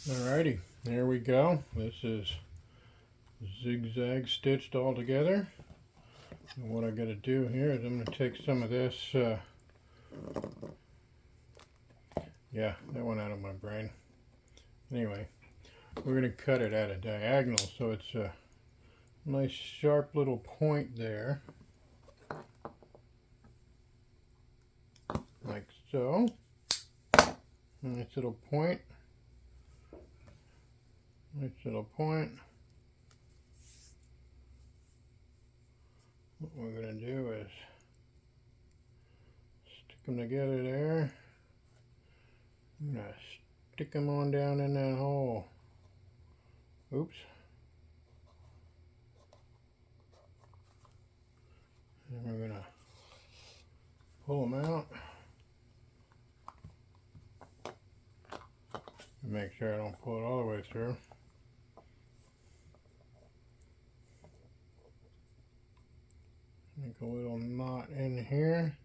Alrighty, there we go. This is zigzag stitched all together. And what I got to do here is I'm going to take some of this, yeah, that went out of my brain. Anyway, we're going to cut it at a diagonal so it's a nice sharp little point there. Like so. Nice little point. Nice little point. What we're going to do is stick them together there. I'm going to stick them on down in that hole. Oops. And we're going to pull them out. Make sure I don't pull it all the way through. Make a little knot in here.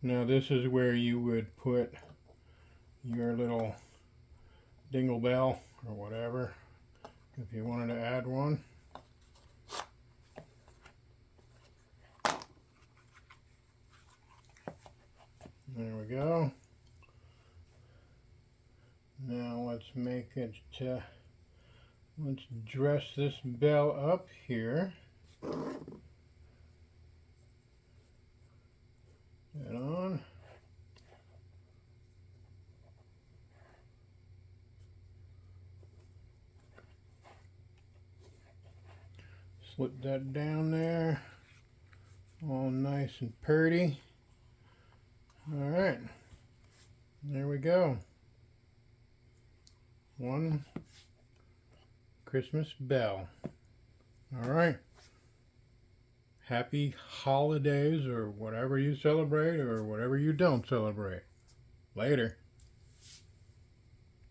Now this is where you would put your little dingle bell or whatever if you wanted to add one. There we go. Now let's make it, let's dress this bell up here. That on. Slip that down there. All nice and pretty. Alright. There we go. One Christmas bell. Alright. Happy holidays or whatever you celebrate or whatever you don't celebrate. Later.